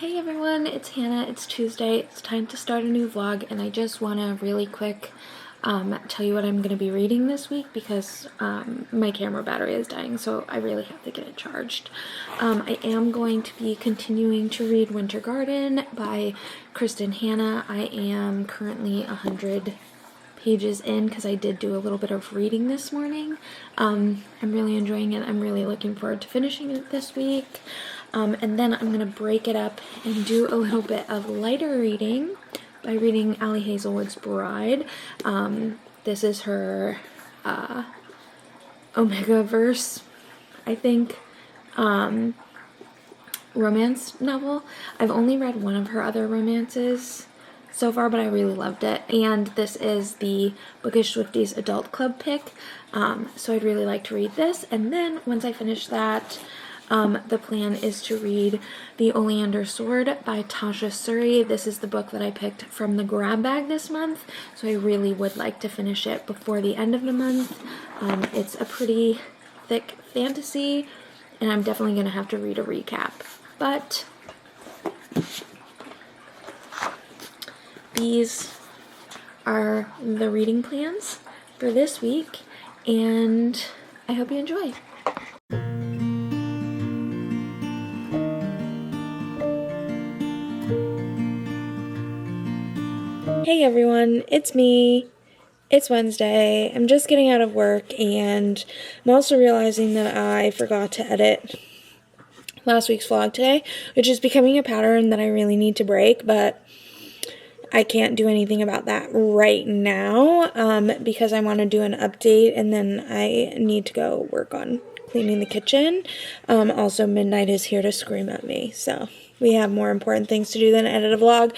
Hey everyone, it's Hannah. It's Tuesday. It's time to start a new vlog, and I just want to really quick tell you what I'm going to be reading this week because my camera battery is dying, so I really have to get it charged. I am going to be continuing to read Winter Garden by Kristin Hannah. I am currently 100 pages in because I did do a little bit of reading this morning. I'm really enjoying it. I'm really looking forward to finishing it this week. And then I'm going to break it up and do a little bit of lighter reading by reading Ali Hazelwood's Bride. This is her Omega verse, I think, romance novel. I've only read one of her other romances so far, but I really loved it. And this is the Bookish Swifties Adult Club pick, so I'd really like to read this. And then once I finish that, the plan is to read The Oleander Sword by Tasha Suri. This is the book that I picked from the grab bag this month, so I really would like to finish it before the end of the month. It's a pretty thick fantasy, and I'm definitely going to have to read a recap. But these are the reading plans for this week, and I hope you enjoy. Hey everyone, it's me. It's Wednesday. I'm just getting out of work, and I'm also realizing that I forgot to edit last week's vlog today, which is becoming a pattern that I really need to break, but I can't do anything about that right now because I want to do an update, and then I need to go work on cleaning the kitchen. Also, midnight is here to scream at me, so we have more important things to do than edit a vlog.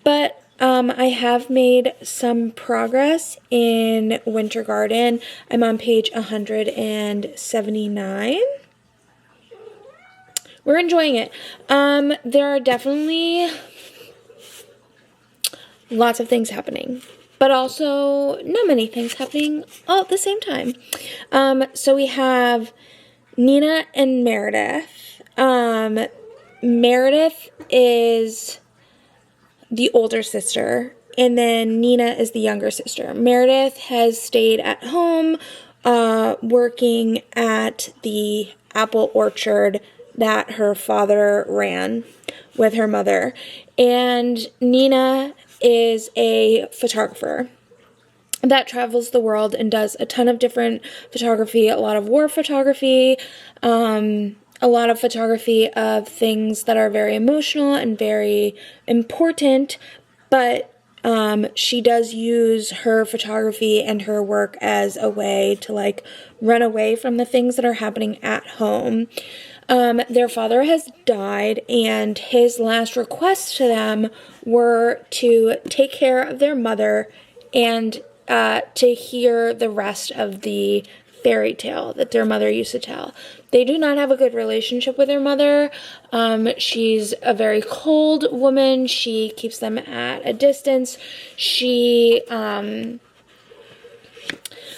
But I have made some progress in Winter Garden. I'm on page 179. We're enjoying it. There are definitely lots of things happening, but also not many things happening all at the same time. So we have Nina and Meredith. Meredith is the older sister, and then Nina is the younger sister. Meredith has stayed at home working at the apple orchard that her father ran with her mother, and Nina is a photographer that travels the world and does a ton of different photography, a lot of war photography, a lot of photography of things that are very emotional and very important, but she does use her photography and her work as a way to like run away from the things that are happening at home. Their father has died, and his last requests to them were to take care of their mother and to hear the rest of the fairy tale that their mother used to tell. They do not have a good relationship with their mother. She's a very cold woman. She keeps them at a distance. She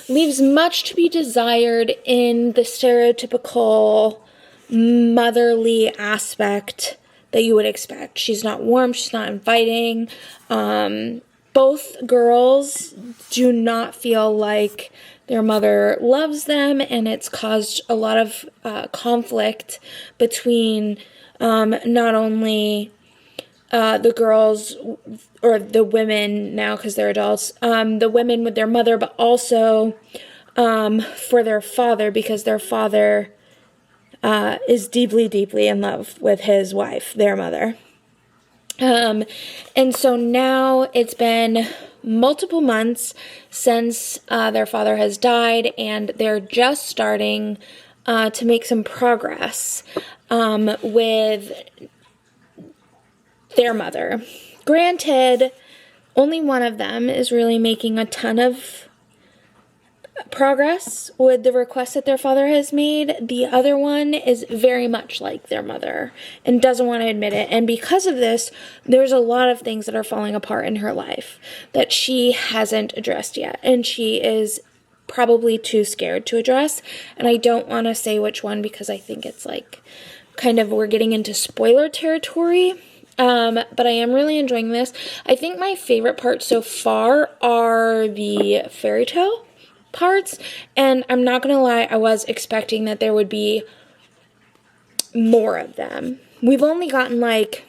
leaves much to be desired in the stereotypical motherly aspect that you would expect. She's not warm. She's not inviting. Both girls do not feel like their mother loves them, and it's caused a lot of conflict between not only the girls, or the women now because they're adults, the women with their mother, but also for their father, because their father is deeply, deeply in love with his wife, their mother. And so now it's been multiple months since their father has died, and they're just starting to make some progress with their mother. Granted, only one of them is really making a ton of progress with the request that their father has made. The other one is very much like their mother and doesn't want to admit it. And because of this, there's a lot of things that are falling apart in her life that she hasn't addressed yet. And she is probably too scared to address. And I don't want to say which one because I think it's like kind of, we're getting into spoiler territory. But I am really enjoying this. I think my favorite parts so far are the fairy tale parts, and I'm not gonna lie, I was expecting that there would be more of them. We've only gotten like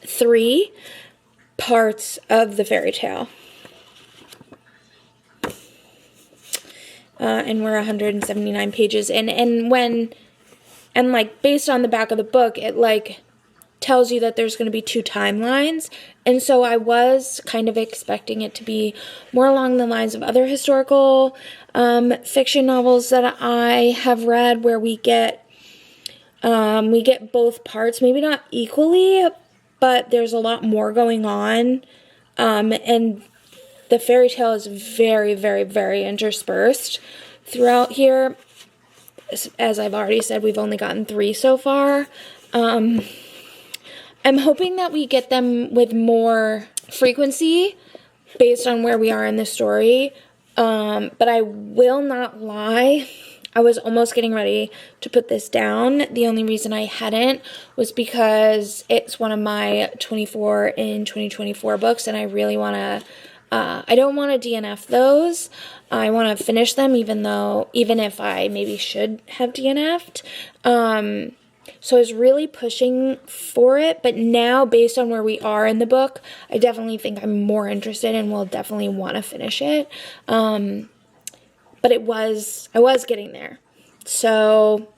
3 parts of the fairy tale. And we're 179 pages in, and like based on the back of the book, it like tells you that there's going to be 2 timelines, and so I was kind of expecting it to be more along the lines of other historical fiction novels that I have read, where we get both parts, maybe not equally, but there's a lot more going on, and the fairy tale is very, very, very interspersed throughout here. As I've already said, we've only gotten 3 so far. I'm hoping that we get them with more frequency based on where we are in the story. But I will not lie, I was almost getting ready to put this down. The only reason I hadn't was because it's one of my 24 in 2024 books, and I really want to, I don't want to DNF those. I want to finish them, even if I maybe should have DNF'd. So I was really pushing for it, but now based on where we are in the book, I definitely think I'm more interested and will definitely want to finish it. But I was getting there. So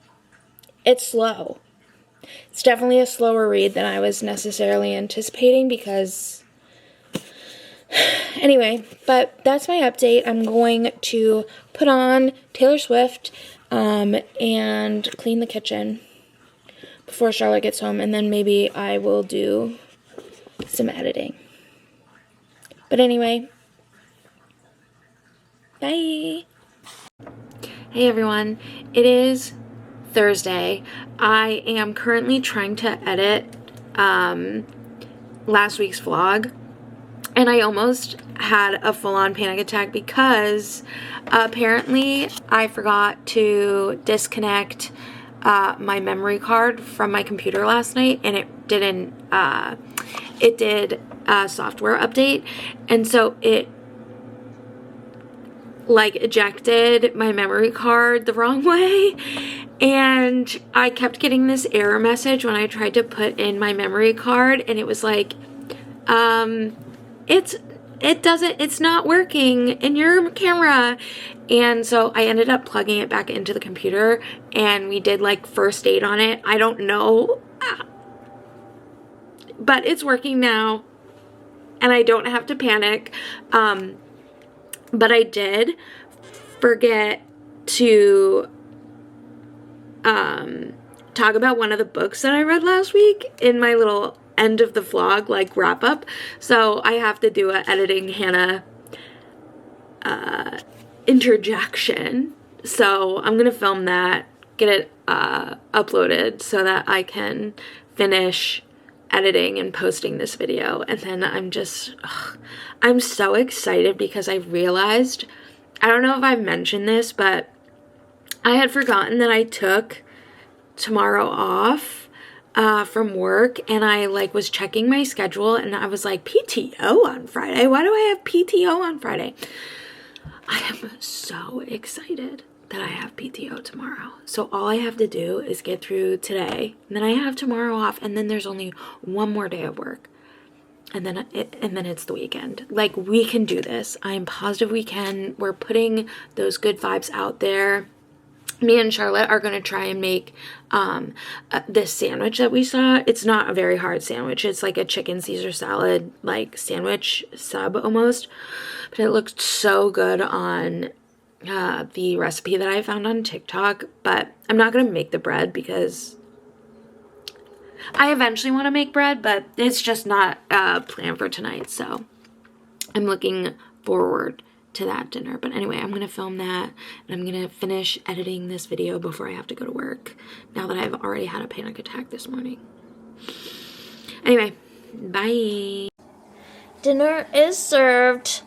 it's slow. It's definitely a slower read than I was necessarily anticipating because anyway, but that's my update. I'm going to put on Taylor Swift and clean the kitchen before Charlotte gets home, and then maybe I will do some editing. But anyway, bye. Hey everyone, it is Thursday. I am currently trying to edit last week's vlog, and I almost had a full-on panic attack because apparently I forgot to disconnect my memory card from my computer last night, and it didn't, it did a software update, and so it like ejected my memory card the wrong way, and I kept getting this error message when I tried to put in my memory card, and it was like, it's not working in your camera. And so I ended up plugging it back into the computer, and we did like first aid on it. I don't know, but it's working now and I don't have to panic. But I did forget to talk about one of the books that I read last week in my little end of the vlog like wrap up. So I have to do a editing Hannah interjection. So I'm gonna film that, get it uploaded so that I can finish editing and posting this video. And then I'm so excited because I realized, I don't know if I've mentioned this, but I had forgotten that I took tomorrow off from work, and I like was checking my schedule, and I was like, PTO on Friday? Why do I have PTO on Friday? I am so excited that I have PTO tomorrow. So all I have to do is get through today, and then I have tomorrow off, and then there's only one more day of work. And then it's the weekend. Like, we can do this. I'm positive we can. We're putting those good vibes out there. Me and Charlotte are going to try and make this sandwich that we saw. It's not a very hard sandwich. It's like a chicken Caesar salad, like sandwich sub almost. But it looked so good on the recipe that I found on TikTok. But I'm not going to make the bread because I eventually want to make bread, but it's just not planned for tonight. So I'm looking forward to that dinner. But anyway, I'm going to film that, and I'm going to finish editing this video before I have to go to work, now that I've already had a panic attack this morning. Anyway, bye. Dinner is served.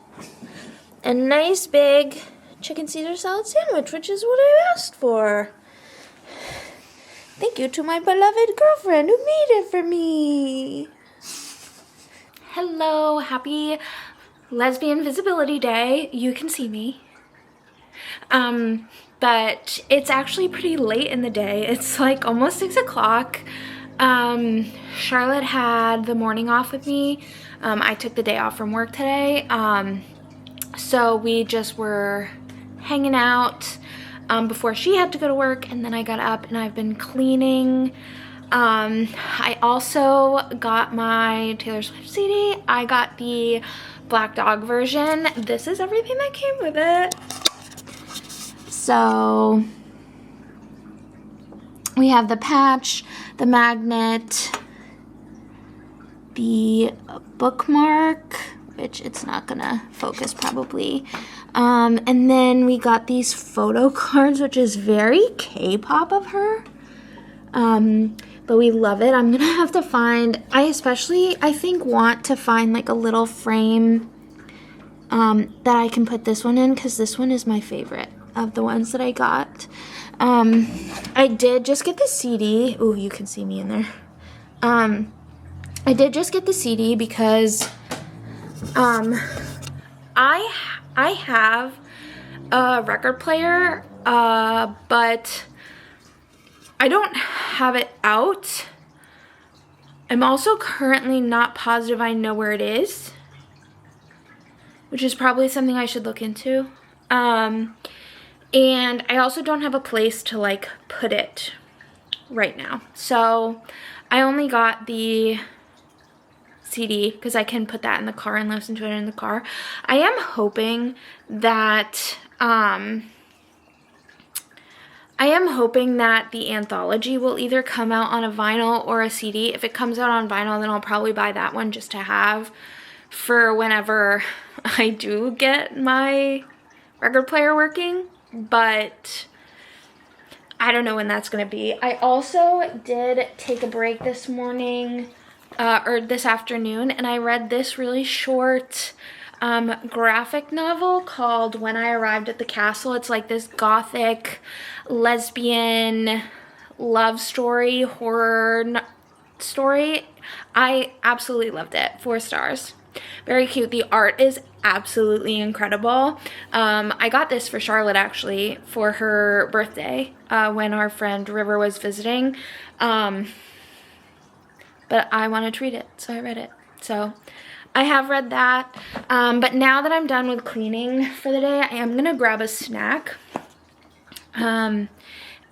A nice big chicken Caesar salad sandwich, which is what I asked for. Thank you to my beloved girlfriend who made it for me. Hello, happy Lesbian Visibility Day. You can see me. But it's actually pretty late in the day. It's like almost 6 o'clock. Charlotte had the morning off with me. I took the day off from work today. So we just were hanging out before she had to go to work, and then I got up and I've been cleaning. I also got my Taylor Swift CD. I got the Black Dog version. This is everything that came with it. So we have the patch, the magnet, the bookmark, which it's not gonna focus probably. And then we got these photo cards, which is very K-pop of her. But we love it. I'm gonna have to find, I think want to find like a little frame that I can put this one in, because this one is my favorite of the ones that I got. I did just get the CD. Ooh, you can see me in there. I did just get the CD because I have a record player, but I don't have it out. I'm also currently not positive I know where it is, which is probably something I should look into. And I also don't have a place to like put it right now. So I only got the CD because I can put that in the car and listen to it in the car. I am hoping that the anthology will either come out on a vinyl or a CD. If it comes out on vinyl, then I'll probably buy that one just to have for whenever I do get my record player working. But I don't know when that's gonna be. I also did take a break this morning, or this afternoon, and I read this really short graphic novel called When I Arrived at the Castle. It's like this gothic lesbian love story, horror story. I absolutely loved it. 4 stars. Very cute. The art is absolutely incredible. I got this for Charlotte actually for her birthday when our friend River was visiting. But I wanted to read it, so I read it. So I have read that. But now that I'm done with cleaning for the day, I am gonna grab a snack. And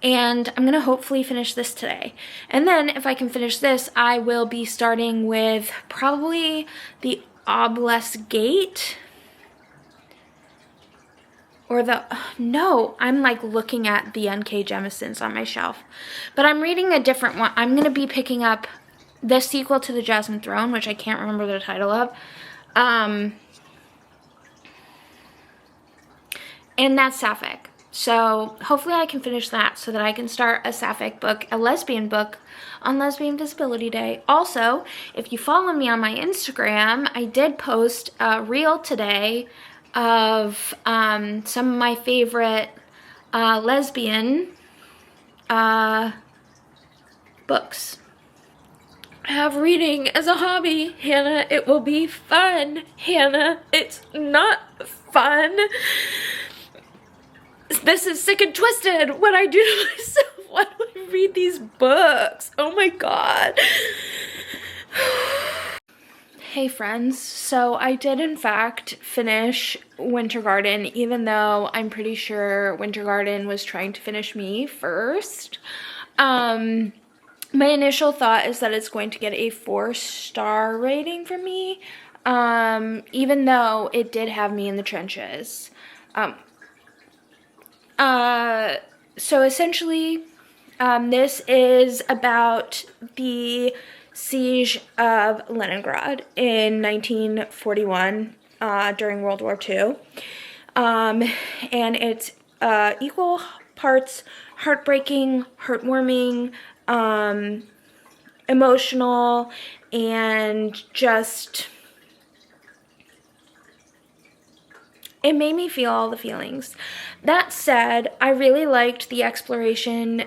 I'm gonna hopefully finish this today. And then if I can finish this, I will be starting with probably the Obelisk Gate. Or no, I'm like looking at the N.K. Jemisin's on my shelf. But I'm reading a different one. I'm gonna be picking up the sequel to The Jasmine Throne, which I can't remember the title of. And that's Sapphic. So hopefully I can finish that so that I can start a Sapphic book, a lesbian book, on Lesbian Visibility Day. Also, if you follow me on my Instagram, I did post a reel today of some of my favorite lesbian books. I have reading as a hobby, Hannah. It will be fun, Hannah. It's not fun. This is sick and twisted. What I do to myself. Why do I read these books? Oh my god. Hey friends, so I did in fact finish Winter Garden, even though I'm pretty sure Winter Garden was trying to finish me first. My initial thought is that it's going to get a 4-star rating from me, even though it did have me in the trenches. So essentially, this is about the siege of Leningrad in 1941 during World War II. And it's equal parts heartbreaking, heartwarming, emotional, and just... it made me feel all the feelings. That said, I really liked the exploration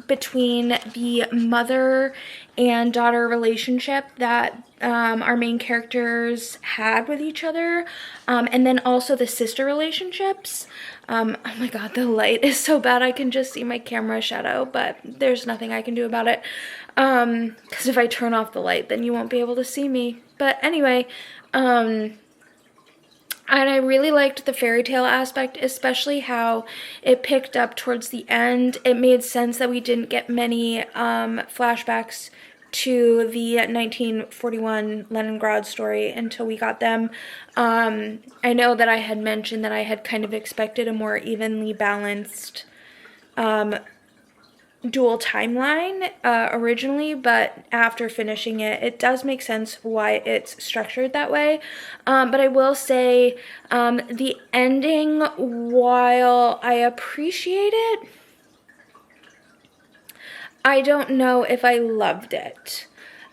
between the mother and daughter relationship that our main characters had with each other, and then also the sister relationships. Oh my god, the light is so bad. I can just see my camera shadow, but there's nothing I can do about it. Because if I turn off the light, then you won't be able to see me. But anyway, and I really liked the fairy tale aspect, especially how it picked up towards the end. It made sense that we didn't get many flashbacks to the 1941 Leningrad story until we got them. I know that I had mentioned that I had kind of expected a more evenly balanced dual timeline originally, but after finishing it, it does make sense why it's structured that way. But I will say the ending, while I appreciate it, I don't know if I loved it.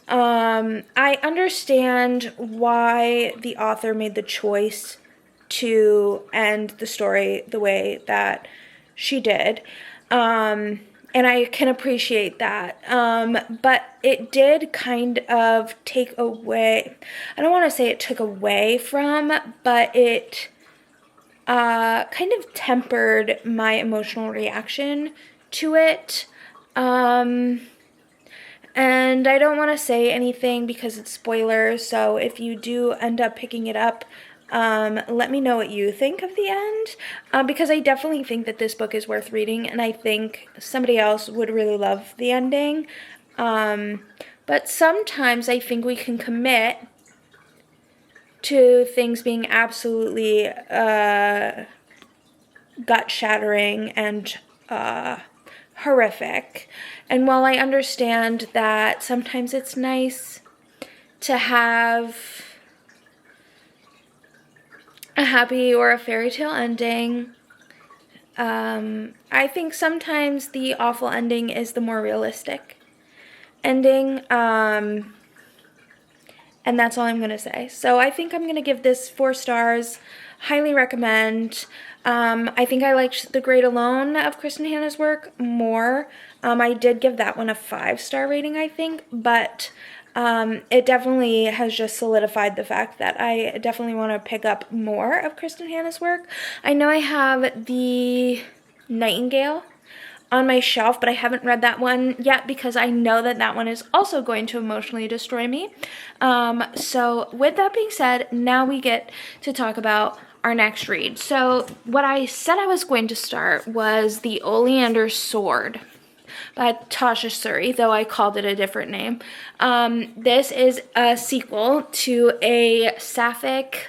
I understand why the author made the choice to end the story the way that she did. And I can appreciate that. But it did kind of take away, I don't want to say it took away from, but it kind of tempered my emotional reaction to it. And I don't want to say anything because it's spoilers, so if you do end up picking it up, let me know what you think of the end, because I definitely think that this book is worth reading, and I think somebody else would really love the ending. But sometimes I think we can commit to things being absolutely gut-shattering and horrific. And while I understand that sometimes it's nice to have a happy or a fairy tale ending, I think sometimes the awful ending is the more realistic ending, and that's all I'm going to say. So I think I'm going to give this 4 stars. Highly recommend. I think I liked The Great Alone of Kristen Hanna's work more. I did give that one a 5-star rating, I think, but it definitely has just solidified the fact that I definitely want to pick up more of Kristen Hanna's work. I know I have The Nightingale on my shelf, but I haven't read that one yet because I know that that one is also going to emotionally destroy me. So with that being said, now we get to talk about our next read. So what I said I was going to start was The Oleander Sword by Tasha Suri, though I called it a different name. This is a sequel to a sapphic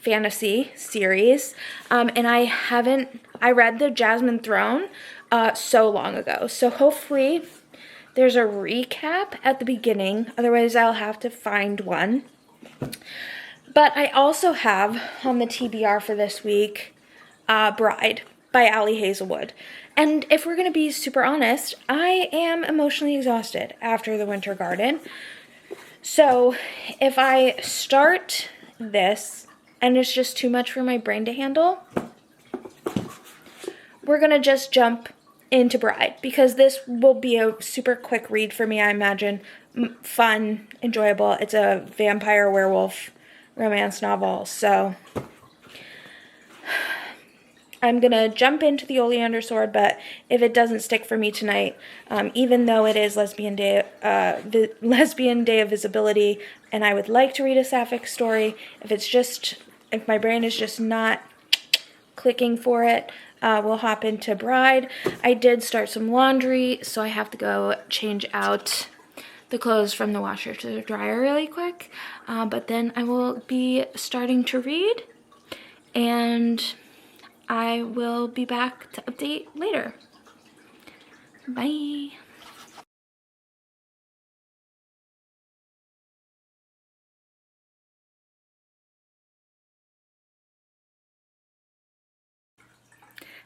fantasy series, and I read The Jasmine Throne so long ago, so hopefully there's a recap at the beginning, otherwise I'll have to find one. But I also have on the TBR for this week, Bride by Ali Hazelwood. And if we're going to be super honest, I am emotionally exhausted after The Winter Garden. So if I start this and it's just too much for my brain to handle, we're going to just jump into Bride, because this will be a super quick read for me, I imagine. Fun, enjoyable. It's a vampire werewolf romance novel, so I'm gonna jump into The Oleander Sword, but if it doesn't stick for me tonight, even though it is Lesbian Day of Visibility, and I would like to read a sapphic story, if my brain is just not clicking for it, we'll hop into Bride. I did start some laundry, so I have to go change out the clothes from the washer to the dryer really quick, but then I will be starting to read, and I will be back to update later. Bye.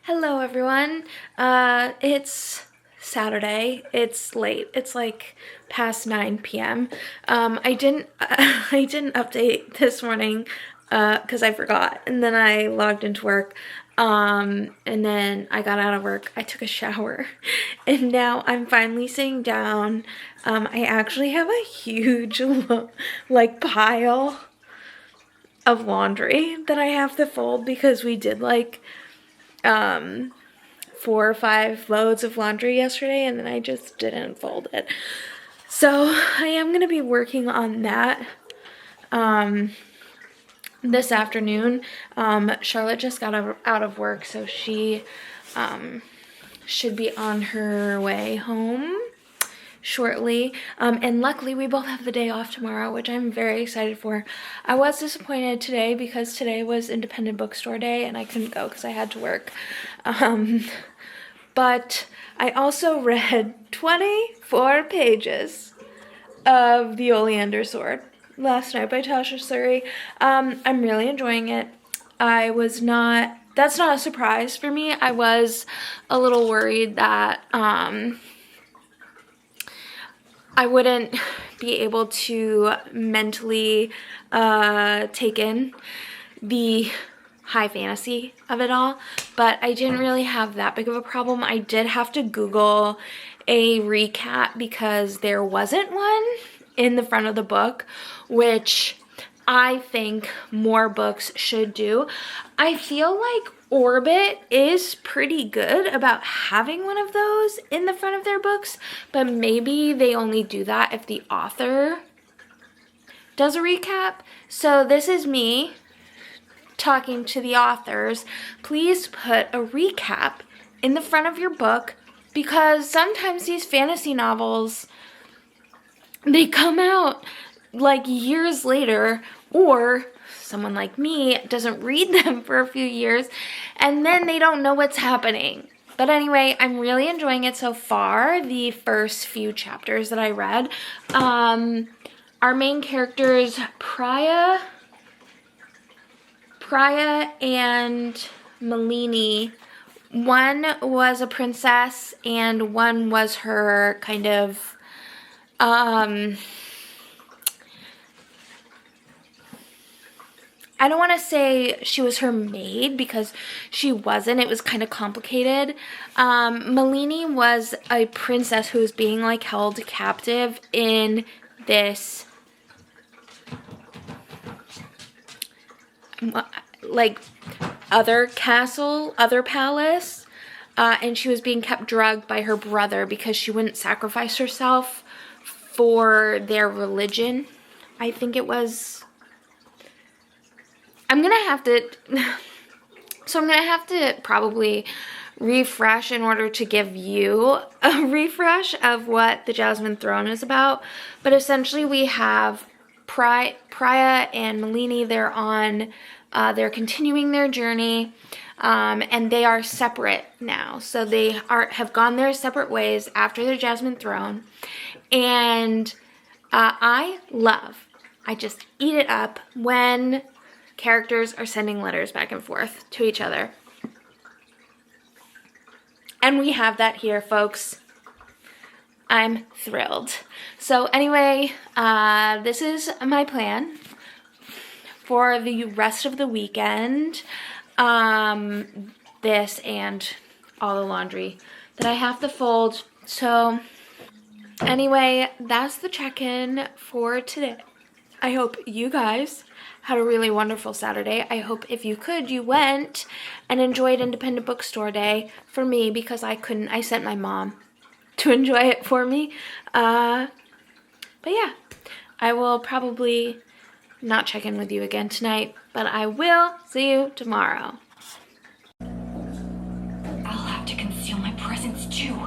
Hello everyone. It's Saturday. It's late. It's like past 9 p.m. I didn't update this morning because I forgot, and then I logged into work. And then I got out of work, I took a shower, and now I'm finally sitting down. I actually have a huge like pile of laundry that I have to fold because we did like 4 or 5 loads of laundry yesterday, and then I just didn't fold it. So I am going to be working on that this afternoon. Charlotte just got out of work, so she should be on her way home shortly. And luckily we both have the day off tomorrow, which I'm very excited for. I was disappointed today because today was independent bookstore day and I couldn't go because I had to work. But I also read 24 pages of The Oleander Sword last night by Tasha Suri. I'm really enjoying it. That's not a surprise for me. I was a little worried that I wouldn't be able to mentally take in the high fantasy of it all, but I didn't really have that big of a problem. I did have to Google a recap because there wasn't one in the front of the book, which I think more books should do. I feel like Orbit is pretty good about having one of those in the front of their books, but maybe they only do that if the author does a recap. So this is me talking to the authors. Please put a recap in the front of your book, because sometimes these fantasy novels, they come out like years later, or someone like me doesn't read them for a few years and then they don't know what's happening. But anyway, I'm really enjoying it so far, the first few chapters that I read. Our main characters, Priya and Malini, one was a princess and one was her kind of I don't want to say she was her maid because she wasn't. It was kind of complicated. Malini was a princess who was being like held captive in this like other palace, and she was being kept drugged by her brother because she wouldn't sacrifice herself for their religion. I think it was. I'm gonna have to probably refresh in order to give you a refresh of what the Jasmine Throne is about. But essentially we have Priya and Malini. They're continuing their journey, and they are separate now. So they have gone their separate ways after the Jasmine Throne. And I just eat it up when characters are sending letters back and forth to each other. And we have that here, folks. I'm thrilled. So anyway, this is my plan for the rest of the weekend. This and all the laundry that I have to fold. So anyway, that's the check-in for today. I hope you guys had a really wonderful Saturday. I hope if you could, you went and enjoyed Independent Bookstore Day for me, because I couldn't. I sent my mom to enjoy it for me. But yeah, I will probably not check in with you again tonight, but I will see you tomorrow. I'll have to conceal my presence too.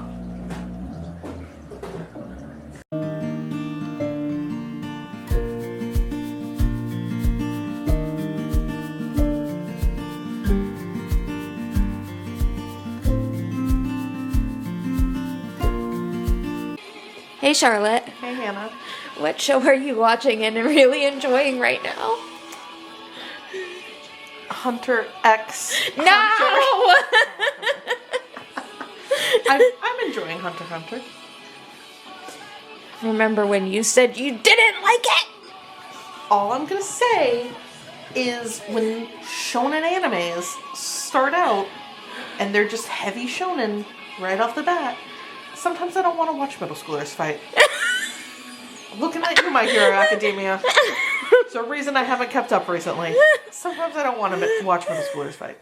Hey Charlotte. Hey Hannah. What show are you watching and really enjoying right now? Hunter X. No! I'm enjoying Hunter x Hunter. Remember when you said you didn't like it? All I'm gonna say is when shonen animes start out and they're just heavy shonen right off the bat, sometimes I don't want to watch middle schoolers fight. Looking at you, My Hero Academia. It's a reason I haven't kept up recently. Sometimes I don't want to watch middle schoolers fight.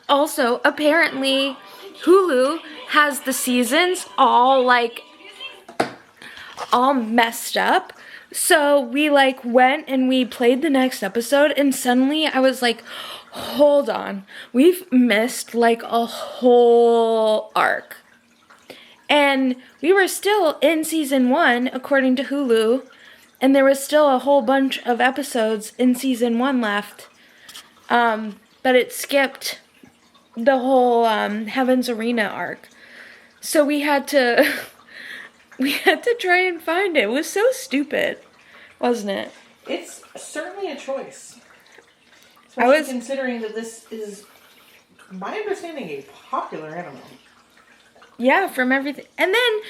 Also, apparently, Hulu has the seasons all messed up. So we went and we played the next episode, and suddenly I was like, hold on, we've missed a whole arc. And we were still in season 1 according to Hulu, and there was still a whole bunch of episodes in season 1 left. But it skipped the whole Heaven's Arena arc. So we had to try and find it. It was so stupid, wasn't it? It's certainly a choice. Especially considering that this is, my understanding, a popular anime. Yeah, from everything. And then,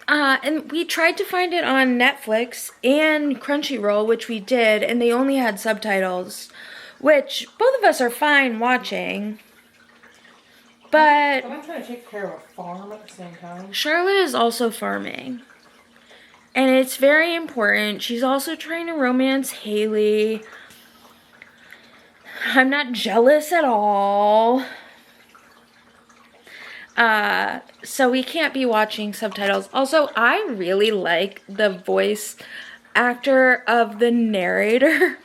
and we tried to find it on Netflix and Crunchyroll, which we did, and they only had subtitles, which both of us are fine watching. But I'm trying to take care of a farm at the same time. Charlotte is also farming. And it's very important. She's also trying to romance Haley. I'm not jealous at all. So we can't be watching subtitles. Also, I really like the voice actor of the narrator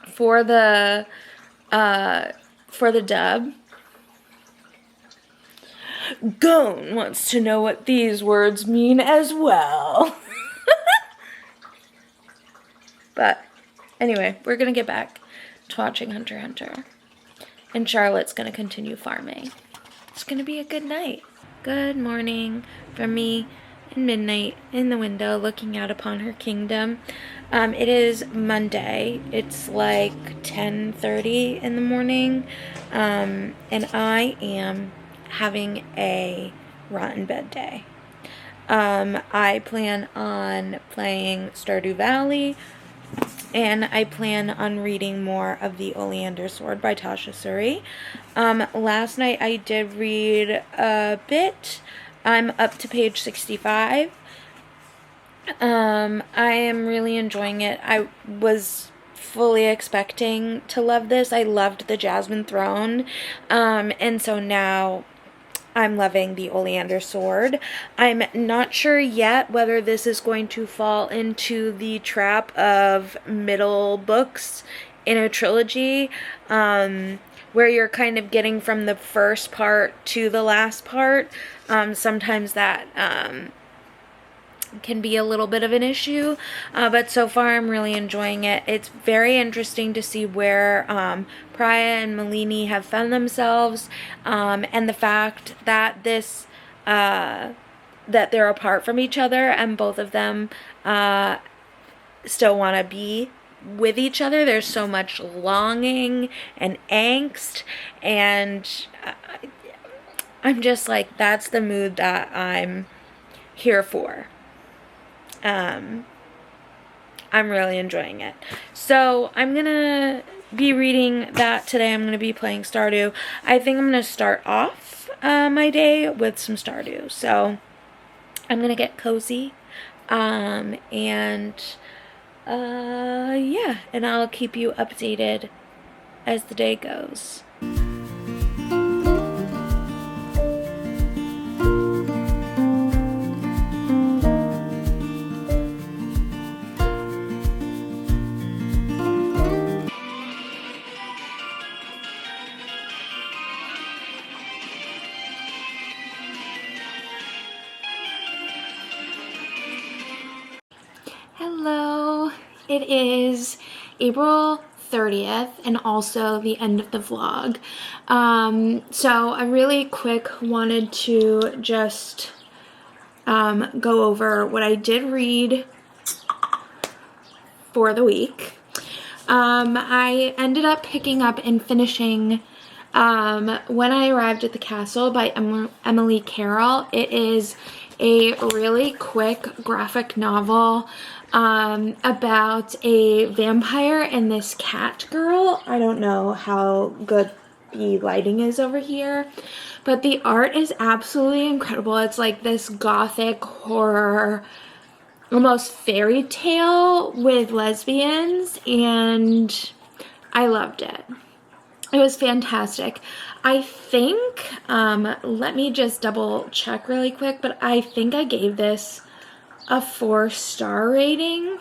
for the dub. Gon wants to know what these words mean as well. But anyway, we're gonna get back to watching Hunter x Hunter. And Charlotte's gonna continue farming. It's gonna be a good night. Good morning from me in midnight in the window looking out upon her kingdom. It is Monday. It's 10:30 in the morning. And I am having a rotten bed day. I plan on playing Stardew Valley, and I plan on reading more of The Oleander Sword by Tasha Suri. Last night I did read a bit. I'm up to page 65. I am really enjoying it. I was fully expecting to love this. I loved the Jasmine Throne, and so now I'm loving the Oleander Sword. I'm not sure yet whether this is going to fall into the trap of middle books in a trilogy, where you're kind of getting from the first part to the last part. Sometimes that can be a little bit of an issue, but so far I'm really enjoying it. It's very interesting to see where Priya and Malini have found themselves, and the fact that that they're apart from each other and both of them still want to be with each other. There's so much longing and angst, and I'm just that's the mood that I'm here for. I'm really enjoying it. So I'm gonna be reading that today. I'm gonna be playing Stardew. I think I'm gonna start off my day with some Stardew. So I'm gonna get cozy, and yeah, and I'll keep you updated as the day goes. Hello, it is April 30th and also the end of the vlog. So I really quick wanted to just go over what I did read for the week. I ended up picking up and finishing When I Arrived at the Castle by Emily Carroll. It is a really quick graphic novel about a vampire and this cat girl. I don't know how good the lighting is over here, but the art is absolutely incredible. It's like this gothic horror, almost fairy tale with lesbians, and I loved it. It was fantastic. I think, let me just double check really quick, but I think I gave this a 4-star rating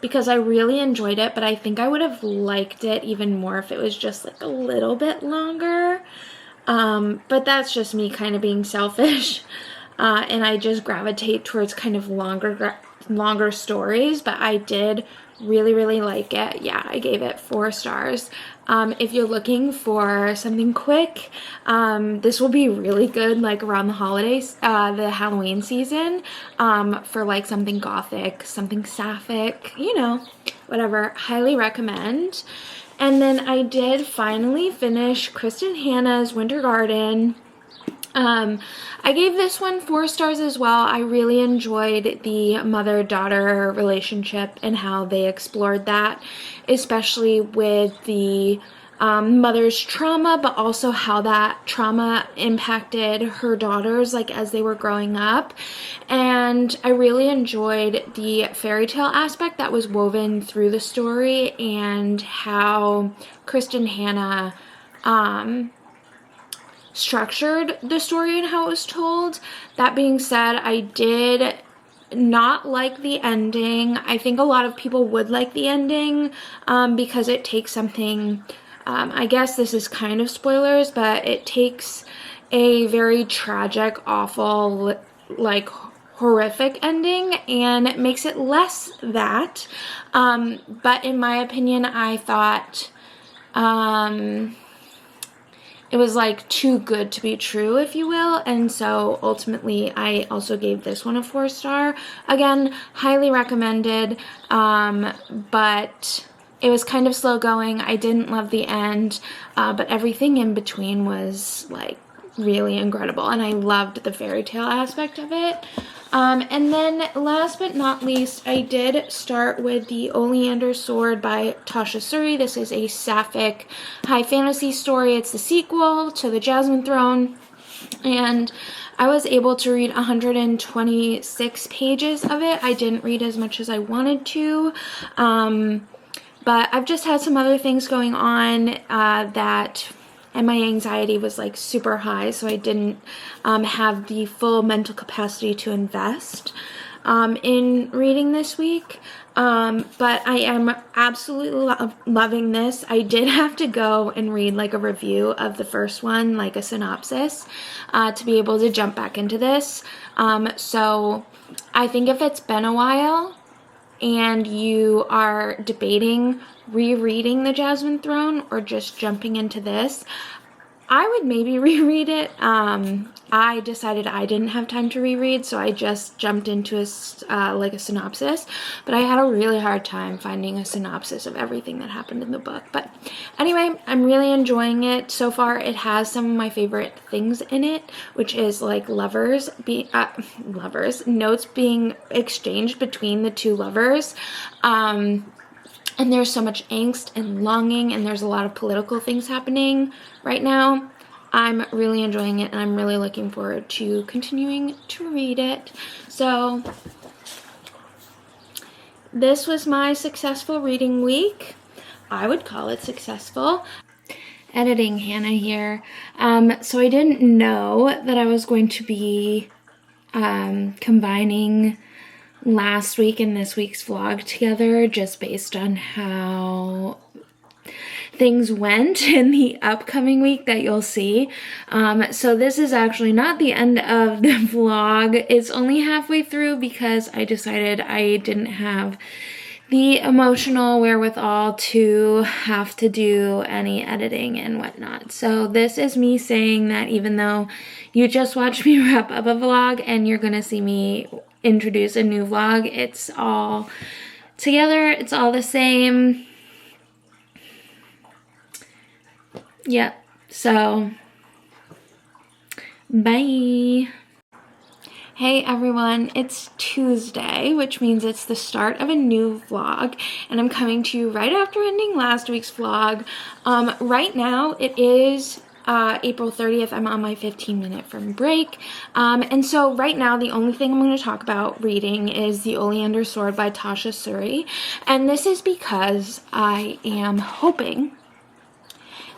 because I really enjoyed it, but I think I would have liked it even more if it was just like a little bit longer. But that's just me kind of being selfish. And I just gravitate towards kind of longer stories, but I did really like it. Yeah, I gave it 4 stars. If you're looking for something quick, this will be really good like around the holidays, the Halloween season, for like something gothic, something sapphic, you know, whatever. Highly recommend. And then I did finally finish Kristen Hanna's Winter Garden. I gave this one 4 stars as well. I really enjoyed the mother-daughter relationship and how they explored that, especially with the mother's trauma, but also how that trauma impacted her daughters like as they were growing up. And I really enjoyed the fairy tale aspect that was woven through the story and how Kristen Hanna structured the story and how it was told. That being said, I did not like the ending. I think a lot of people would like the ending because it takes something, I guess this is kind of spoilers, but it takes a very tragic, awful, like horrific ending and it makes it less that. But in my opinion, I thought it was like too good to be true, if you will, and so ultimately I also gave this one a 4-star. Again, highly recommended, but it was kind of slow going. I didn't love the end, but everything in between was like really incredible, and I loved the fairy tale aspect of it. And then last but not least, I did start with the Oleander Sword by Tasha Suri. This is a sapphic high fantasy story. It's the sequel to The Jasmine Throne. And I was able to read 126 pages of it. I didn't read as much as I wanted to. But I've just had some other things going on and my anxiety was like super high, so I didn't have the full mental capacity to invest in reading this week. But I am absolutely loving this. I did have to go and read like a review of the first one, like a synopsis, to be able to jump back into this. So I think if it's been a while and you are debating rereading The Jasmine Throne or just jumping into this, I would maybe reread it. I decided I didn't have time to reread, so I just jumped into a synopsis, but I had a really hard time finding a synopsis of everything that happened in the book. But anyway, I'm really enjoying it. So far, it has some of my favorite things in it, which is like notes being exchanged between the two lovers. And there's so much angst and longing, and there's a lot of political things happening right now. I'm really enjoying it, and I'm really looking forward to continuing to read it. So this was my successful reading week. I would call it successful. Editing Hannah here. So I didn't know that I was going to be combining last week and this week's vlog together just based on how things went in the upcoming week that you'll see. So this is actually not the end of the vlog. It's only halfway through because I decided I didn't have the emotional wherewithal to have to do any editing and whatnot. So this is me saying that even though you just watched me wrap up a vlog and you're gonna see me introduce a new vlog, it's all together, it's all the same. Yep, so bye. Hey everyone, it's Tuesday, which means it's the start of a new vlog, and I'm coming to you right after ending last week's vlog. Right now it is April 30th. I'm on my 15-minute from break. And so right now the only thing I'm going to talk about reading is The Oleander Sword by Tasha Suri. And this is because I am hoping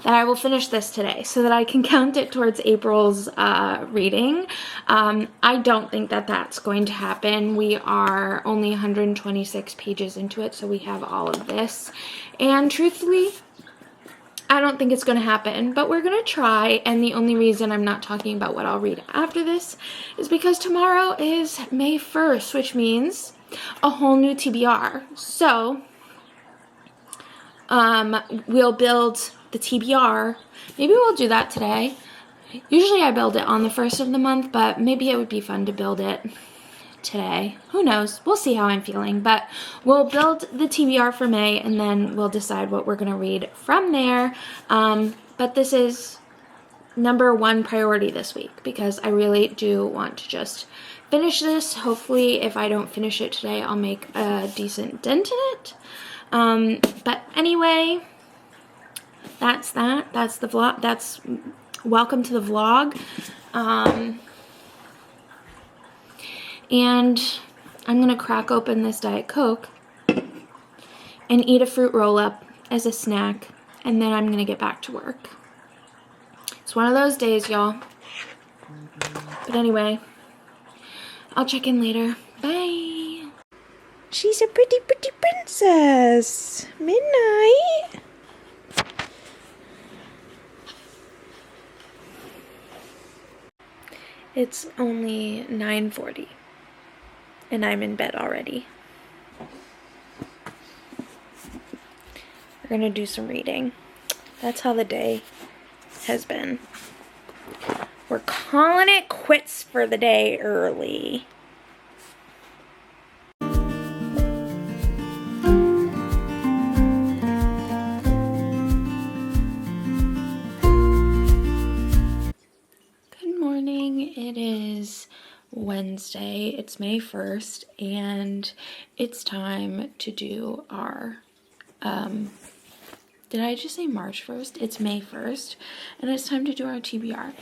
that I will finish this today so that I can count it towards April's reading. I don't think that that's going to happen. We are only 126 pages into it, so we have all of this. And truthfully, I don't think it's going to happen, but we're going to try. And the only reason I'm not talking about what I'll read after this is because tomorrow is May 1st, which means a whole new TBR. So we'll build the TBR. Maybe we'll do that today. Usually I build it on the 1st of the month, but maybe it would be fun to build it today. Who knows? We'll see how I'm feeling, but we'll build the TBR for May and then we'll decide what we're going to read from there. But this is number one priority this week because I really do want to just finish this. Hopefully if I don't finish it today, I'll make a decent dent in it. But anyway, that's that. That's the vlog. That's welcome to the vlog. And I'm gonna crack open this Diet Coke and eat a fruit roll-up as a snack, and then I'm gonna get back to work. It's one of those days, y'all. But anyway, I'll check in later. Bye. She's a pretty, pretty princess. Midnight. It's only 9:40 and I'm in bed already. We're gonna do some reading. That's how the day has been. We're calling it quits for the day early. It is Wednesday, it's May 1st, and it's time to do our, did I just say March 1st? It's May 1st, and it's time to do our TBR.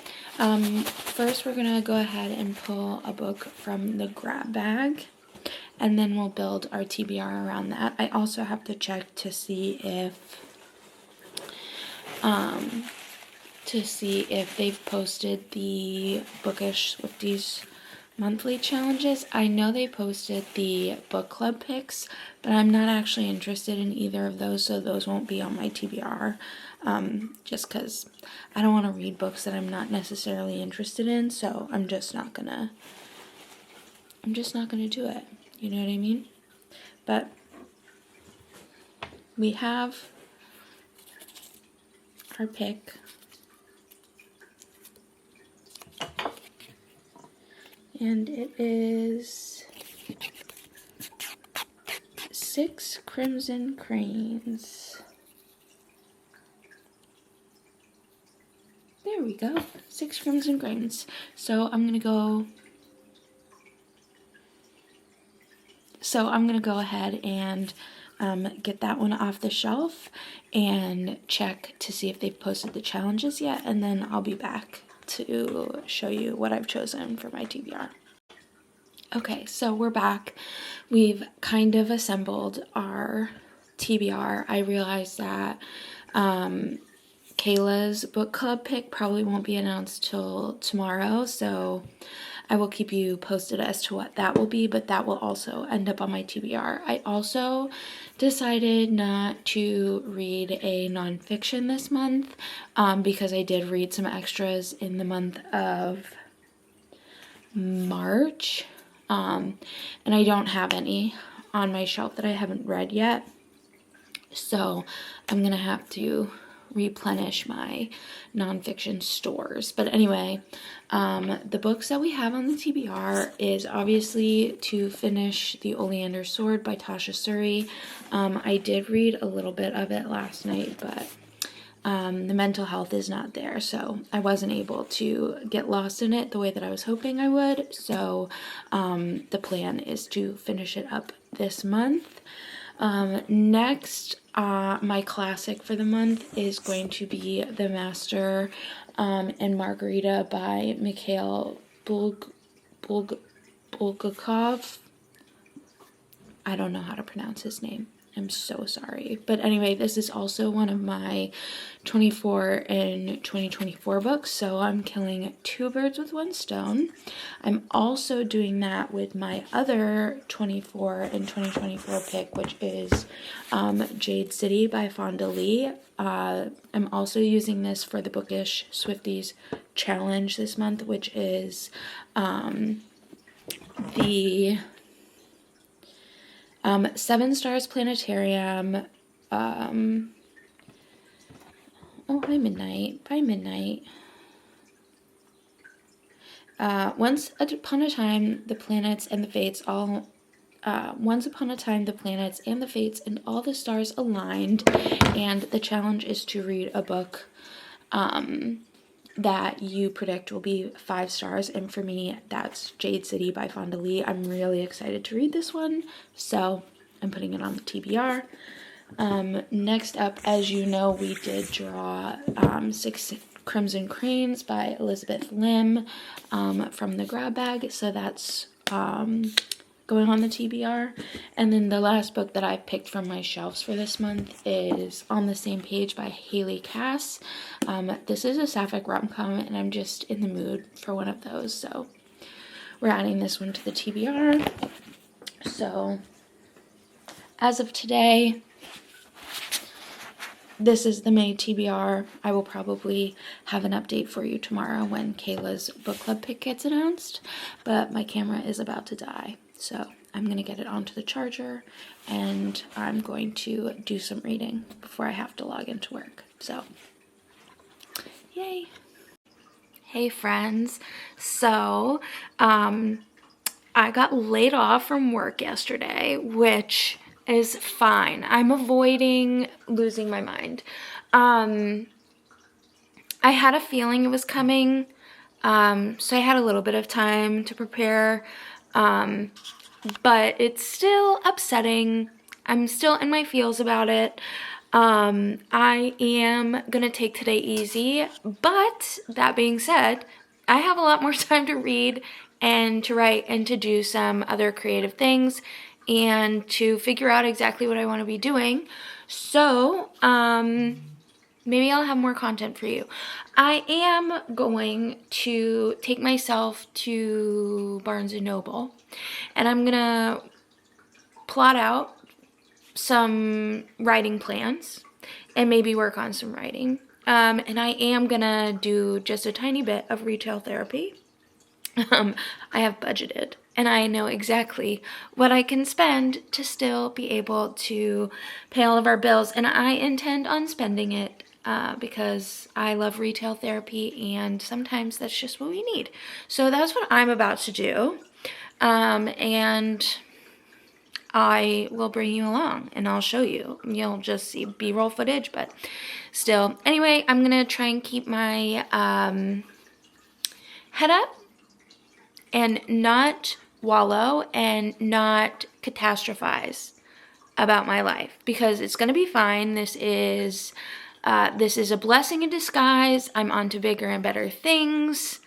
First we're gonna go ahead and pull a book from the grab bag, and then we'll build our TBR around that. I also have to check to see if they've posted the Bookish Swifties monthly challenges. I know they posted the book club picks, but I'm not actually interested in either of those, so those won't be on my TBR, just because I don't want to read books that I'm not necessarily interested in, so I'm just not gonna do it, you know what I mean? But we have our pick. And it is 6 Crimson Cranes. There we go. 6 Crimson Cranes. So I'm gonna go ahead and get that one off the shelf and check to see if they've posted the challenges yet, and then I'll be back to show you what I've chosen for my TBR. Okay, so we're back. We've kind of assembled our TBR. I realized that Kayla's book club pick probably won't be announced till tomorrow, so I will keep you posted as to what that will be, but that will also end up on my TBR. I also decided not to read a nonfiction this month because I did read some extras in the month of March, and I don't have any on my shelf that I haven't read yet, so I'm gonna have to replenish my nonfiction stores. But anyway, the books that we have on the TBR is obviously to finish The Oleander Sword by Tasha Suri. I did read a little bit of it last night, but the mental health is not there, so I wasn't able to get lost in it the way that I was hoping I would. So the plan is to finish it up this month. Next, my classic for the month is going to be The Master and Margarita by Mikhail Bulgakov. I don't know how to pronounce his name. I'm so sorry. But anyway, this is also one of my 24 and 2024 books, so I'm killing two birds with one stone. I'm also doing that with my other 24 and 2024 pick, which is Jade City by Fonda Lee. I'm also using this for the Bookish Swifties challenge this month, which is the 7 Stars Planetarium. Oh, by midnight. Once upon a time, the planets and the fates all. Once upon a time, the planets and the fates and all the stars aligned, and the challenge is to read a book that you predict will be 5 stars, and for me, that's Jade City by Fonda Lee. I'm really excited to read this one, so I'm putting it on the TBR. Next up, as you know, we did draw 6 Crimson Cranes by Elizabeth Lim from the grab bag, so that's going on the TBR. And then the last book that I picked from my shelves for this month is On the Same Page by Haley Cass. This is a sapphic rom-com, and I'm just in the mood for one of those, so we're adding this one to the TBR. So as of today, this is the May TBR. I will probably have an update for you tomorrow when Kayla's book club pick gets announced, but my camera is about to die. So I'm going to get it onto the charger, and I'm going to do some reading before I have to log into work. So, yay. Hey friends. So, I got laid off from work yesterday, which is fine. I'm avoiding losing my mind. I had a feeling it was coming, so I had a little bit of time to prepare. But it's still upsetting. I'm still in my feels about it. I am gonna take today easy, but that being said, I have a lot more time to read and to write and to do some other creative things and to figure out exactly what I want to be doing. So, maybe I'll have more content for you. I am going to take myself to Barnes & Noble, and I'm gonna plot out some writing plans and maybe work on some writing. And I am gonna do just a tiny bit of retail therapy. I have budgeted, and I know exactly what I can spend to still be able to pay all of our bills, and I intend on spending it because I love retail therapy, and sometimes that's just what we need. So that's what I'm about to do, and I will bring you along, and I'll show you. You'll just see B-roll footage, but still. Anyway, I'm going to try and keep my head up and not wallow and not catastrophize about my life, because it's going to be fine. This is a blessing in disguise. I'm on to bigger and better things.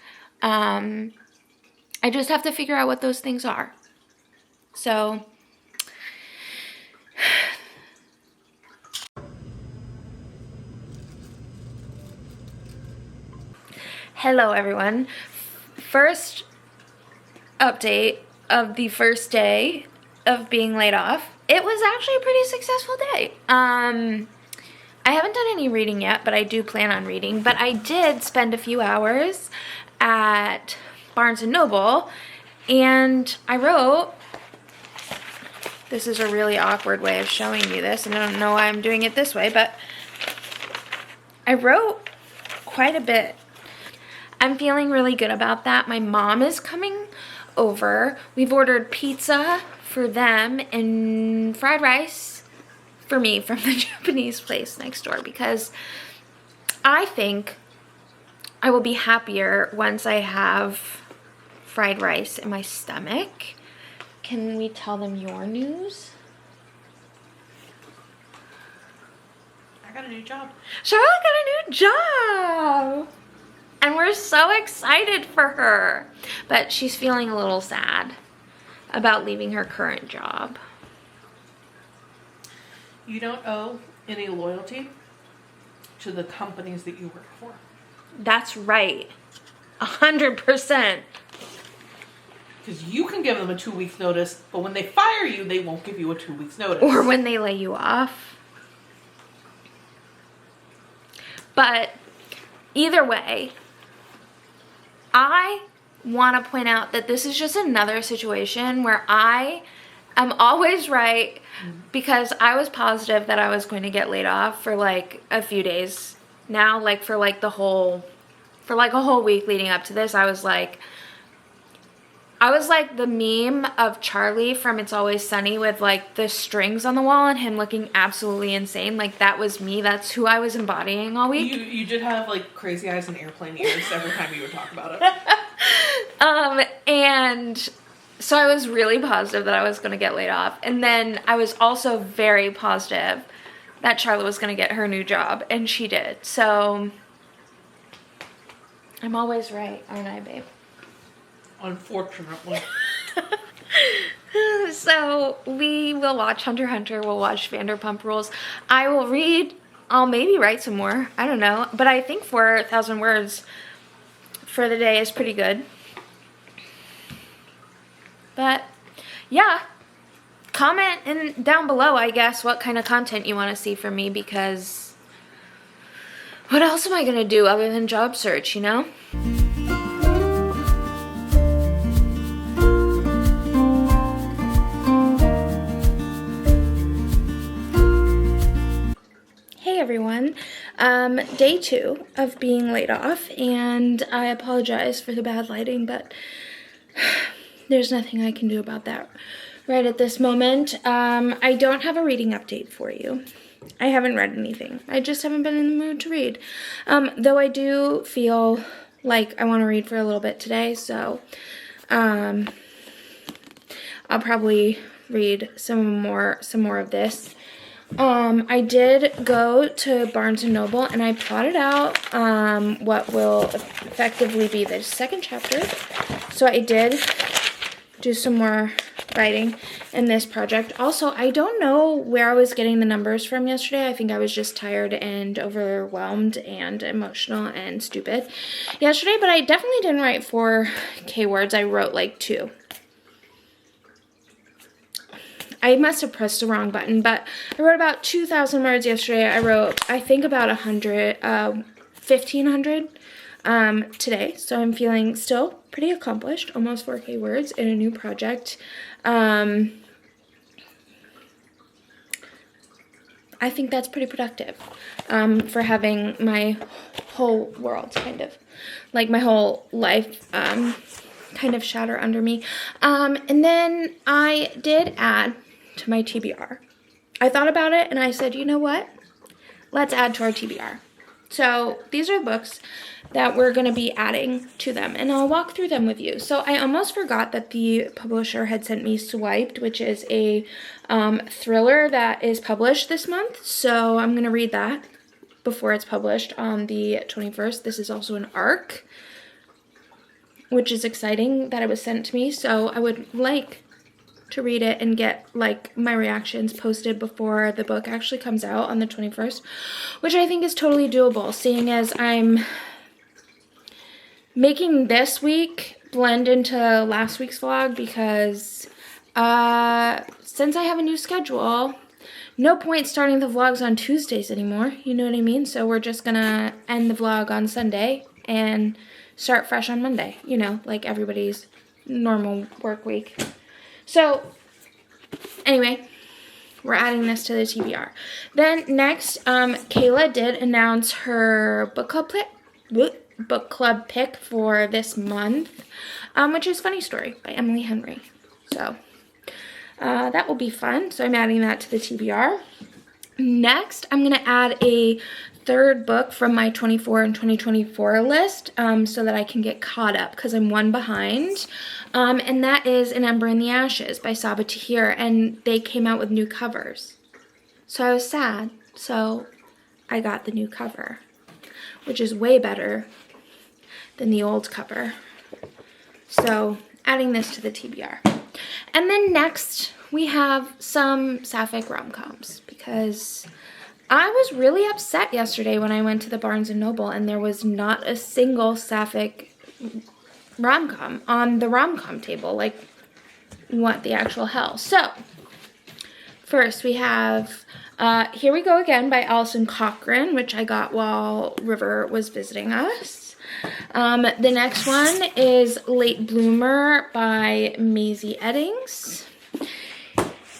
I just have to figure out what those things are. So, hello everyone. First update of the first day of being laid off. It was actually a pretty successful day. I haven't done any reading yet, but I do plan on reading. But I did spend a few hours at Barnes & Noble, and I wrote, this is a really awkward way of showing you this, and I don't know why I'm doing it this way, but I wrote quite a bit. I'm feeling really good about that. My mom is coming over. We've ordered pizza for them and fried rice for me from the Japanese place next door, because I think I will be happier once I have fried rice in my stomach. Can we tell them your news? I got a new job. Charlotte got a new job! And we're so excited for her. But she's feeling a little sad about leaving her current job. You don't owe any loyalty to the companies that you work for. That's right. 100%. Because you can give them a 2 weeks notice, but when they fire you, they won't give you a 2 weeks notice. Or when they lay you off. But either way, I want to point out that this is just another situation where I am always right, because I was positive that I was going to get laid off for like a few days now, like for like a whole week leading up to this. I was like the meme of Charlie from It's Always Sunny with like the strings on the wall and him looking absolutely insane. Like that was me. That's who I was embodying all week. You did have like crazy eyes and airplane ears every time you would talk about it. And so I was really positive that I was going to get laid off. And then I was also very positive that Charlotte was going to get her new job, and she did. So I'm always right, aren't I, babe? Unfortunately. So we will watch Hunter x Hunter. We'll watch Vanderpump Rules. I will read. I'll maybe write some more. I don't know. But I think 4,000 words for the day is pretty good. But yeah, comment down below, I guess, what kind of content you want to see from me, because what else am I going to do other than job search, you know? Hey everyone, day 2 of being laid off, and I apologize for the bad lighting, but there's nothing I can do about that right at this moment. I don't have a reading update for you. I haven't read anything. I just haven't been in the mood to read. Though I do feel like I want to read for a little bit today, so I'll probably read some more of this. I did go to Barnes & Noble and I plotted out what will effectively be the second chapter. So I did do some more writing in this project. Also, I don't know where I was getting the numbers from yesterday. I think I was just tired and overwhelmed and emotional and stupid yesterday, but I definitely didn't write 4K words. I wrote like 2. I must have pressed the wrong button, but I wrote about 2,000 words yesterday. I wrote, I think, about 1,500 today. So I'm feeling still pretty accomplished, almost 4K words in a new project. I think that's pretty productive for having my whole world, kind of, like my whole life kind of shatter under me. And then I did add to my TBR. I thought about it and I said, you know what? Let's add to our TBR. So these are books that we're going to be adding to them, and I'll walk through them with you. So I almost forgot that the publisher had sent me Swiped, which is a thriller that is published this month. So I'm going to read that before it's published on the 21st. This is also an ARC, which is exciting that it was sent to me. So I would like to read it and get like my reactions posted before the book actually comes out on the 21st, which I think is totally doable, seeing as I'm making this week blend into last week's vlog, because since I have a new schedule, no point starting the vlogs on Tuesdays anymore, you know what I mean? So we're just gonna end the vlog on Sunday and start fresh on Monday, you know, like everybody's normal work week. So, anyway, we're adding this to the TBR. Then next, Kayla did announce her book club pick for this month, which is Funny Story by Emily Henry. So, that will be fun. So I'm adding that to the TBR. Next, I'm going to add a third book from my 24 and 2024 list so that I can get caught up because I'm one behind. And that is An Ember in the Ashes by Sabaa Tahir, and they came out with new covers. So I was sad, so I got the new cover, which is way better than the old cover. So adding this to the TBR. And then next we have some sapphic rom-coms because I was really upset yesterday when I went to the Barnes & Noble and there was not a single sapphic rom-com on the rom-com table. Like, what the actual hell? So, first we have Here We Go Again by Alison Cochrane, which I got while River was visiting us. The next one is Late Bloomer by Maisie Eddings.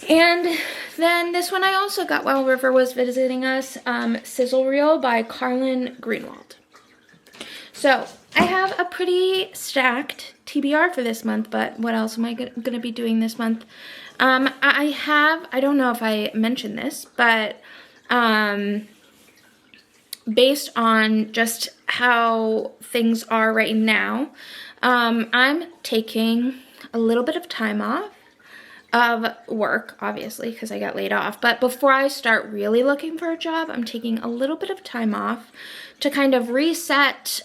And then this one I also got while River was visiting us, Sizzle Reel by Carlin Greenwald. So I have a pretty stacked TBR for this month, but what else am I going to be doing this month? I don't know if I mentioned this, but based on just how things are right now, I'm taking a little bit of time off of work, obviously, because I got laid off. But before I start really looking for a job, I'm taking a little bit of time off to kind of reset,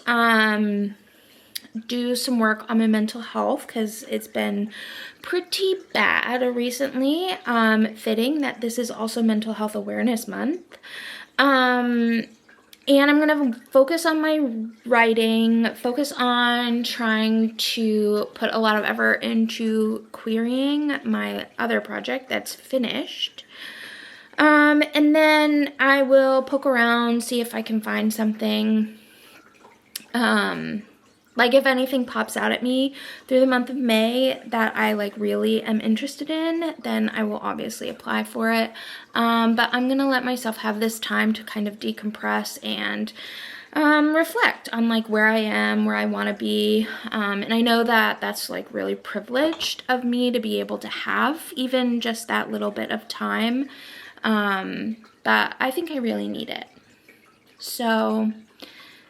do some work on my mental health, because it's been pretty bad recently, fitting that this is also Mental Health Awareness Month. And I'm going to focus on my writing, focus on trying to put a lot of effort into querying my other project that's finished. And then I will poke around, see if I can find something. Like if anything pops out at me through the month of May that I like really am interested in, then I will obviously apply for it. But I'm gonna let myself have this time to kind of decompress and reflect on like where I am, where I want to be. And I know that that's like really privileged of me to be able to have even just that little bit of time. But I think I really need it. So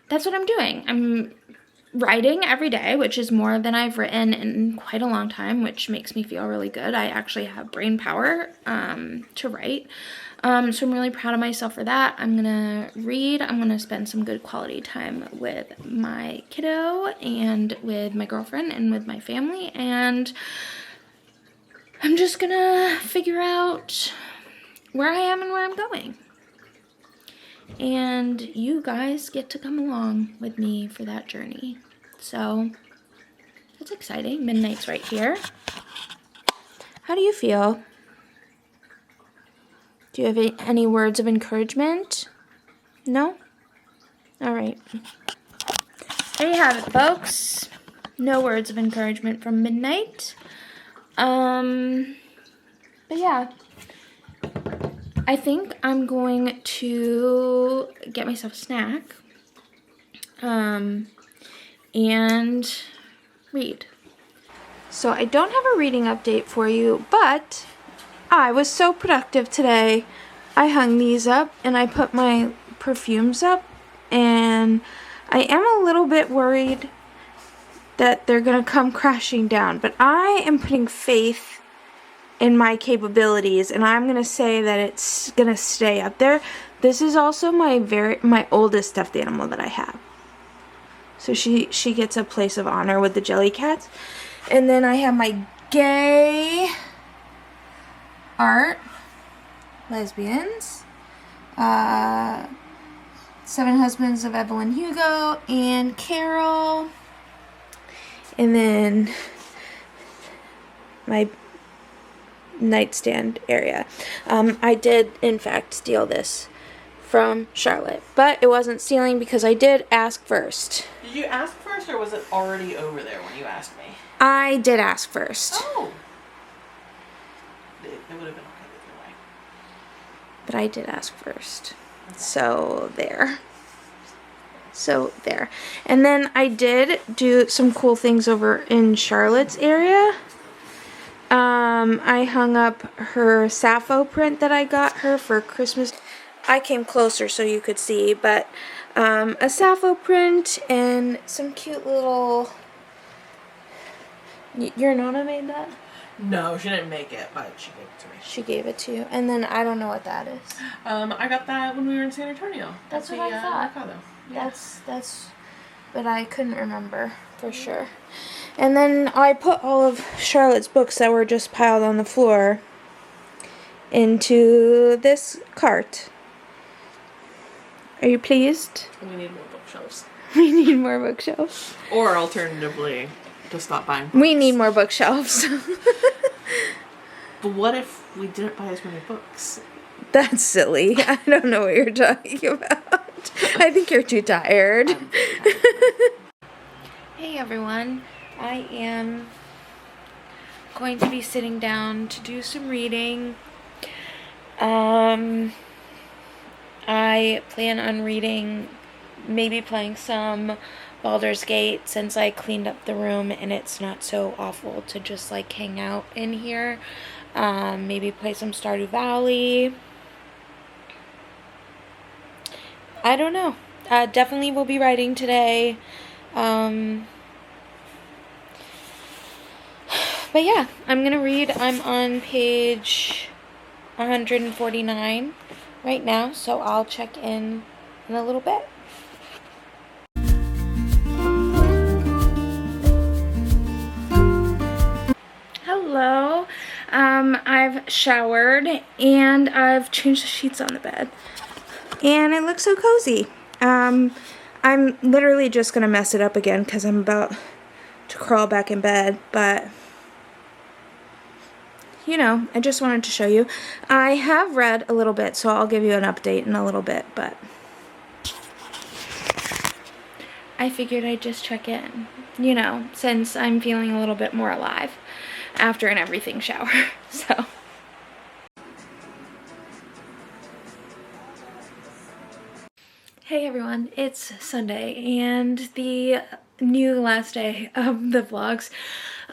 that's what I'm doing. I'm writing every day, which is more than I've written in quite a long time, which makes me feel really good. I actually have brain power to write. So I'm really proud of myself for that. I'm gonna read. I'm gonna spend some good quality time with my kiddo and with my girlfriend and with my family, and I'm just gonna figure out where I am and where I'm going. And you guys get to come along with me for that journey. So that's exciting. Midnight's right here. How do you feel? Do you have any words of encouragement? No? All right. There you have it, folks. No words of encouragement from Midnight. But yeah. I think I'm going to get myself a snack and read. So I don't have a reading update for you, but I was so productive today. I hung these up and I put my perfumes up, and I am a little bit worried that they're going to come crashing down, but I am putting faith in my capabilities, and I'm gonna say that it's gonna stay up there. This is also my oldest stuffed animal that I have, so she gets a place of honor with the Jellycats. And then I have my gay art lesbians, 7 Husbands of Evelyn Hugo and Carol, and then my nightstand area. I did in fact steal this from Charlotte, but it wasn't stealing because I did ask first. Did you ask first, or was it already over there when you asked me? I did ask first. Oh. It would have been okay either way. But I did ask first. Okay. So there. And then I did do some cool things over in Charlotte's area. I hung up her Sappho print that I got her for Christmas. I came closer so you could see, but a Sappho print and some cute little... Your Nonna made that? No, she didn't make it, but she gave it to me. She gave it to you. And then I don't know what that is. I got that when we were in San Antonio. That's what I thought. Mercado. Yeah. That's, but I couldn't remember for sure. And then I put all of Charlotte's books that were just piled on the floor into this cart. Are you pleased? We need more bookshelves. We need more bookshelves. Or alternatively, to stop buying books. We need more bookshelves. But what if we didn't buy as many books? That's silly. I don't know what you're talking about. I think you're too tired. Hey everyone. I am going to be sitting down to do some reading. I plan on reading, maybe playing some Baldur's Gate since I cleaned up the room and it's not so awful to just like hang out in here. Maybe play some Stardew Valley. I don't know. Definitely will be writing today. But yeah, I'm gonna read. I'm on page 149 right now, so I'll check in a little bit. Hello. I've showered and I've changed the sheets on the bed. And it looks so cozy. I'm literally just gonna mess it up again because I'm about to crawl back in bed, but you know, I just wanted to show you. I have read a little bit, so I'll give you an update in a little bit, but I figured I'd just check in, you know, since I'm feeling a little bit more alive after an everything shower, so. Hey everyone, it's Sunday and the new last day of the vlogs.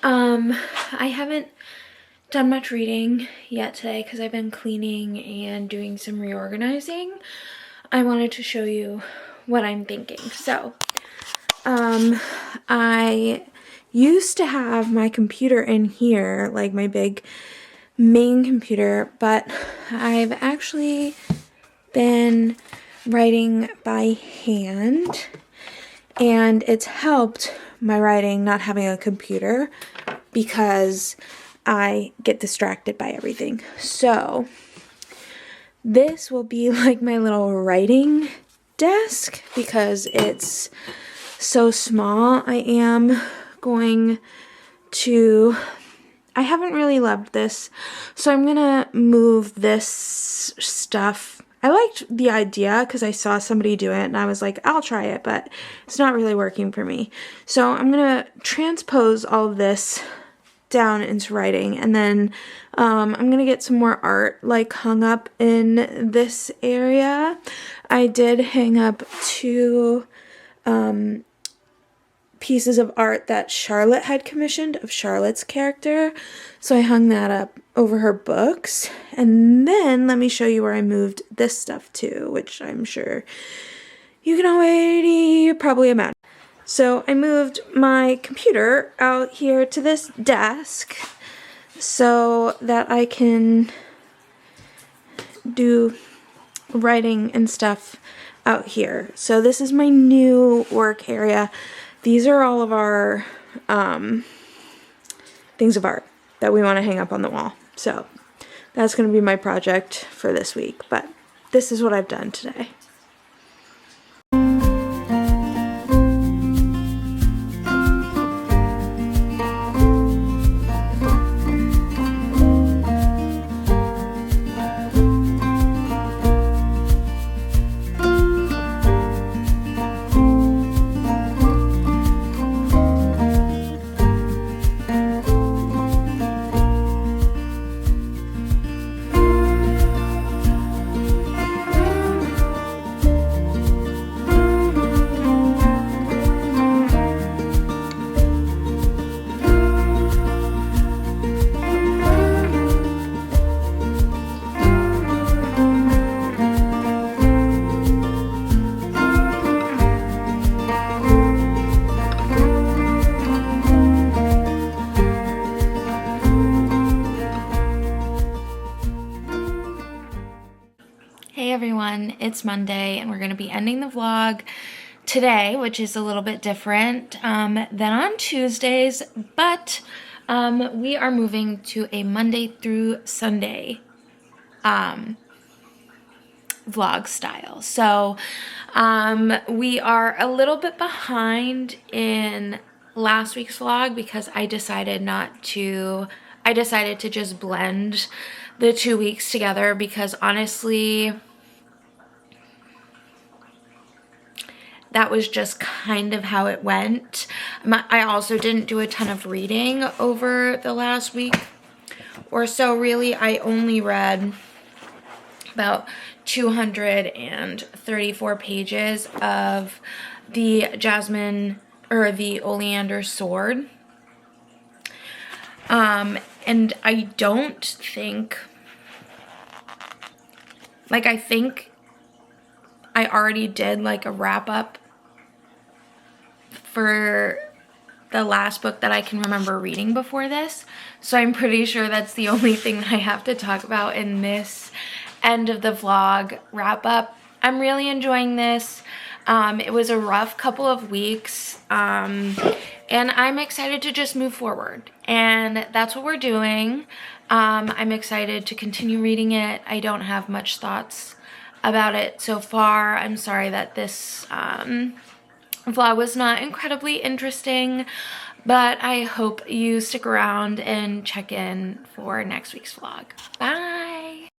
I haven't done much reading yet today because I've been cleaning and doing some reorganizing. I wanted to show you what I'm thinking. So, I used to have my computer in here, like my big main computer, but I've actually been writing by hand and it's helped my writing not having a computer because I get distracted by everything. So this will be like my little writing desk because it's so small. I am going to, I haven't really loved this, so I'm gonna move this stuff. I liked the idea because I saw somebody do it and I was like, I'll try it, but it's not really working for me. So I'm gonna transpose all of this down into writing, and then I'm gonna get some more art like hung up in this area. I did hang up 2 pieces of art that Charlotte had commissioned of Charlotte's character, so I hung that up over her books. And then let me show you where I moved this stuff to, which I'm sure you can already probably imagine. So I moved my computer out here to this desk so that I can do writing and stuff out here. So this is my new work area. These are all of our things of art that we want to hang up on the wall. So that's going to be my project for this week, but this is what I've done today. Hey everyone, it's Monday and we're going to be ending the vlog today, which is a little bit different than on Tuesdays, but we are moving to a Monday through Sunday vlog style. So we are a little bit behind in last week's vlog because I decided to just blend the 2 weeks together because honestly that was just kind of how it went. I also didn't do a ton of reading over the last week or so. Really, I only read about 234 pages of the Jasmine or the Oleander Sword. And I don't think, like, I think I already did like a wrap up for the last book that I can remember reading before this. So I'm pretty sure that's the only thing that I have to talk about in this end of the vlog wrap up. I'm really enjoying this. It was a rough couple of weeks, and I'm excited to just move forward, and that's what we're doing. I'm excited to continue reading it. I don't have much thoughts about it so far. I'm sorry that this vlog was not incredibly interesting, but I hope you stick around and check in for next week's vlog. Bye!